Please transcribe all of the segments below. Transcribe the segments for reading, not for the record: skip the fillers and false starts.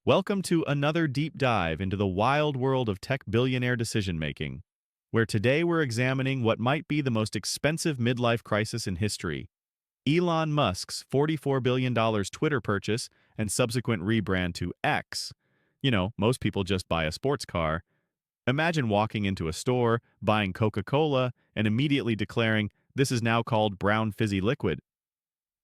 Welcome to another deep dive into the wild world of tech billionaire decision-making, where today we're examining what might be the most expensive midlife crisis in history: Elon Musk's $44 billion Twitter purchase and subsequent rebrand to X. Most people just buy a sports car. Imagine walking into a store, buying Coca-Cola, and immediately declaring, "This is now called brown fizzy liquid."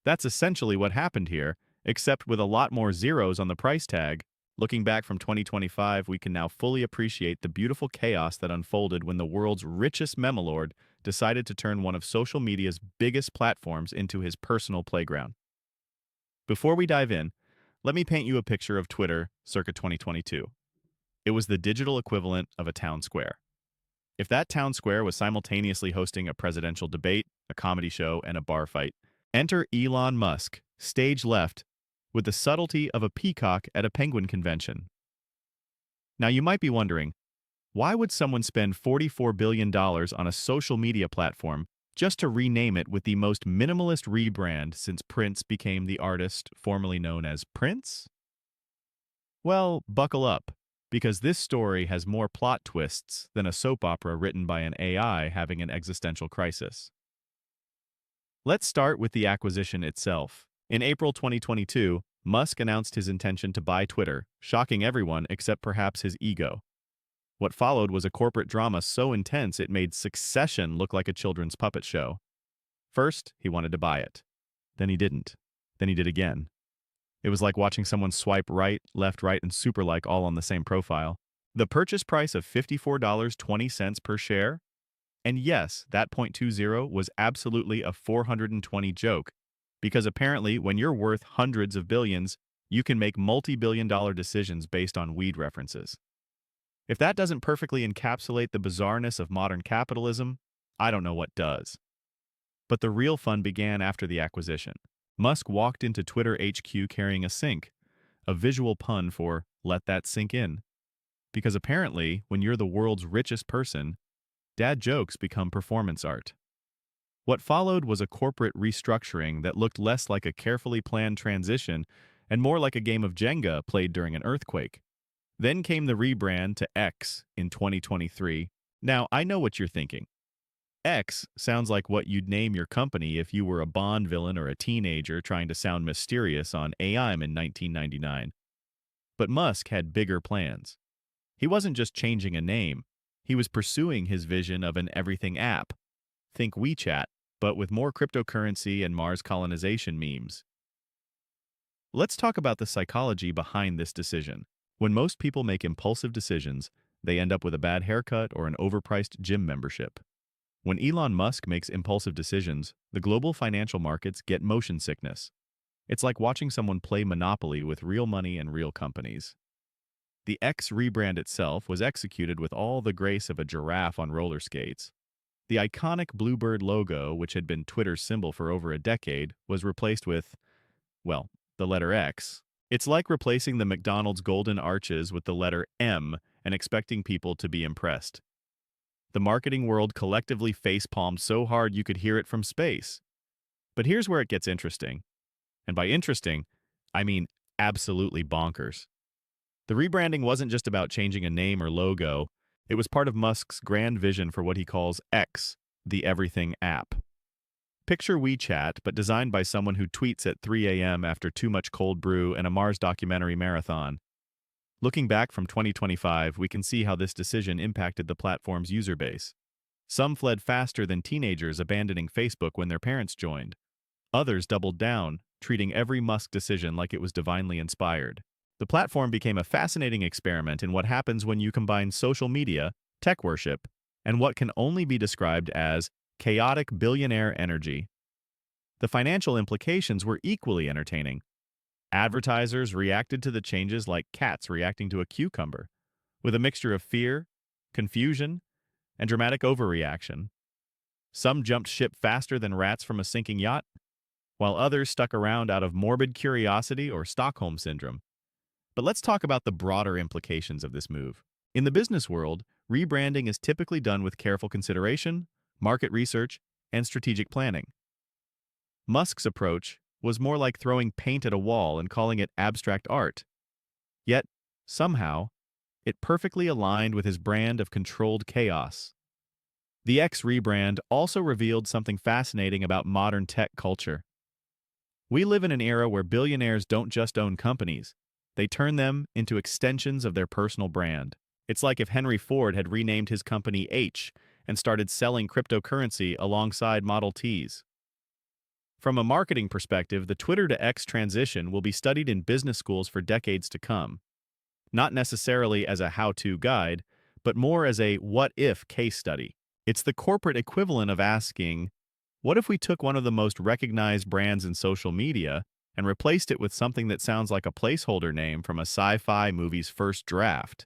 That's essentially what happened here, except with a lot more zeros on the price tag. Looking back from 2025, we can now fully appreciate the beautiful chaos that unfolded when the world's richest memalord decided to turn one of social media's biggest platforms into his personal playground. Before we dive in, let me paint you a picture of Twitter circa 2022. It was the digital equivalent of a town square. If that town square was simultaneously hosting a presidential debate, a comedy show, and a bar fight, enter Elon Musk, stage left, with the subtlety of a peacock at a penguin convention. Now you might be wondering, why would someone spend $44 billion on a social media platform just to rename it with the most minimalist rebrand since Prince became the artist formerly known as Prince? Well, buckle up, because this story has more plot twists than a soap opera written by an AI having an existential crisis. Let's start with the acquisition itself. In April 2022, Musk announced his intention to buy Twitter, shocking everyone except perhaps his ego. What followed was a corporate drama so intense it made Succession look like a children's puppet show. First, he wanted to buy it. Then he didn't. Then he did again. It was like watching someone swipe right, right, and super like all on the same profile. The purchase price of $54.20 per share? And yes, that .20 was absolutely a 420 joke, because apparently when you're worth hundreds of billions, you can make multi-billion-dollar decisions based on weed references. If that doesn't perfectly encapsulate the bizarreness of modern capitalism, I don't know what does. But the real fun began after the acquisition. Musk walked into Twitter HQ carrying a sink, a visual pun for "let that sink in." Because apparently, when you're the world's richest person, dad jokes become performance art. What followed was a corporate restructuring that looked less like a carefully planned transition and more like a game of Jenga played during an earthquake. Then came the rebrand to X in 2023. Now, I know what you're thinking. X sounds like what you'd name your company if you were a Bond villain or a teenager trying to sound mysterious on AIM in 1999. But Musk had bigger plans. He wasn't just changing a name, he was pursuing his vision of an everything app. Think WeChat, but with more cryptocurrency and Mars colonization memes. Let's talk about the psychology behind this decision. When most people make impulsive decisions, they end up with a bad haircut or an overpriced gym membership. When Elon Musk makes impulsive decisions, the global financial markets get motion sickness. It's like watching someone play Monopoly with real money and real companies. The X rebrand itself was executed with all the grace of a giraffe on roller skates. The iconic bluebird logo, which had been Twitter's symbol for over a decade, was replaced with, well, the letter X. It's like replacing the McDonald's golden arches with the letter M and expecting people to be impressed. The marketing world collectively facepalmed so hard you could hear it from space. But here's where it gets interesting. And by interesting, I mean absolutely bonkers. The rebranding wasn't just about changing a name or logo, it was part of Musk's grand vision for what he calls X, the everything app. Picture WeChat, but designed by someone who tweets at 3 a.m. after too much cold brew and a Mars documentary marathon. Looking back from 2025, we can see how this decision impacted the platform's user base. Some fled faster than teenagers abandoning Facebook when their parents joined. Others doubled down, treating every Musk decision like it was divinely inspired. The platform became a fascinating experiment in what happens when you combine social media, tech worship, and what can only be described as chaotic billionaire energy. The financial implications were equally entertaining. Advertisers reacted to the changes like cats reacting to a cucumber, with a mixture of fear, confusion, and dramatic overreaction. Some jumped ship faster than rats from a sinking yacht, while others stuck around out of morbid curiosity or Stockholm syndrome. But let's talk about the broader implications of this move. In the business world, rebranding is typically done with careful consideration, market research, and strategic planning. Musk's approach was more like throwing paint at a wall and calling it abstract art. Yet, somehow, it perfectly aligned with his brand of controlled chaos. The X rebrand also revealed something fascinating about modern tech culture. We live in an era where billionaires don't just own companies, they turn them into extensions of their personal brand. It's like if Henry Ford had renamed his company H and started selling cryptocurrency alongside Model Ts. From a marketing perspective, the Twitter to X transition will be studied in business schools for decades to come, not necessarily as a how-to guide, but more as a what-if case study. It's the corporate equivalent of asking, what if we took one of the most recognized brands in social media and replaced it with something that sounds like a placeholder name from a sci-fi movie's first draft?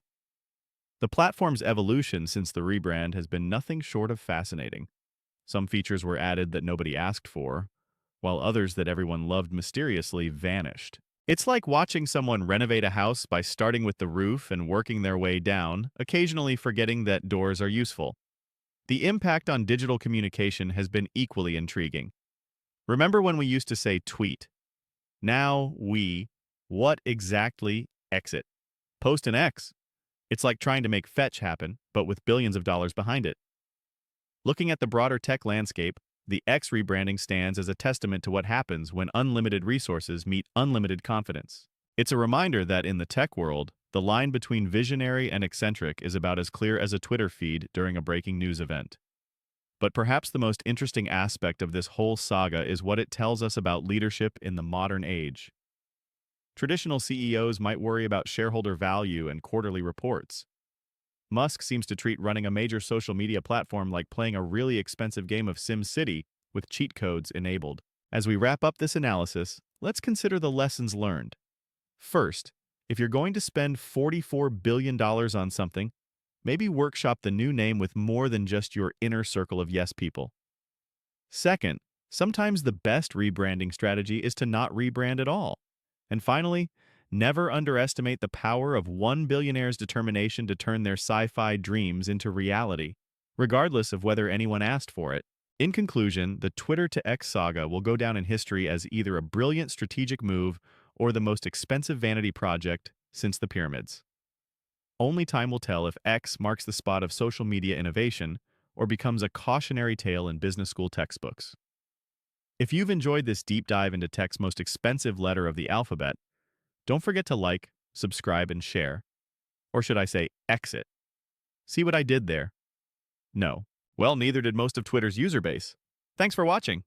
The platform's evolution since the rebrand has been nothing short of fascinating. Some features were added that nobody asked for, while others that everyone loved mysteriously vanished. It's like watching someone renovate a house by starting with the roof and working their way down, occasionally forgetting that doors are useful. The impact on digital communication has been equally intriguing. Remember when we used to say tweet? Now what exactly, exit? Post an X. It's like trying to make fetch happen, but with billions of dollars behind it. Looking at the broader tech landscape, the X rebranding stands as a testament to what happens when unlimited resources meet unlimited confidence. It's a reminder that in the tech world, the line between visionary and eccentric is about as clear as a Twitter feed during a breaking news event. But perhaps the most interesting aspect of this whole saga is what it tells us about leadership in the modern age. Traditional CEOs might worry about shareholder value and quarterly reports. Musk seems to treat running a major social media platform like playing a really expensive game of SimCity with cheat codes enabled. As we wrap up this analysis, let's consider the lessons learned. First, if you're going to spend $44 billion on something, maybe workshop the new name with more than just your inner circle of yes people. Second, sometimes the best rebranding strategy is to not rebrand at all. And finally, never underestimate the power of one billionaire's determination to turn their sci-fi dreams into reality, regardless of whether anyone asked for it. In conclusion, the Twitter to X saga will go down in history as either a brilliant strategic move or the most expensive vanity project since the pyramids. Only time will tell if X marks the spot of social media innovation or becomes a cautionary tale in business school textbooks. If you've enjoyed this deep dive into tech's most expensive letter of the alphabet, don't forget to like, subscribe, and share. Or should I say, exit. See what I did there? No. Well, neither did most of Twitter's user base. Thanks for watching.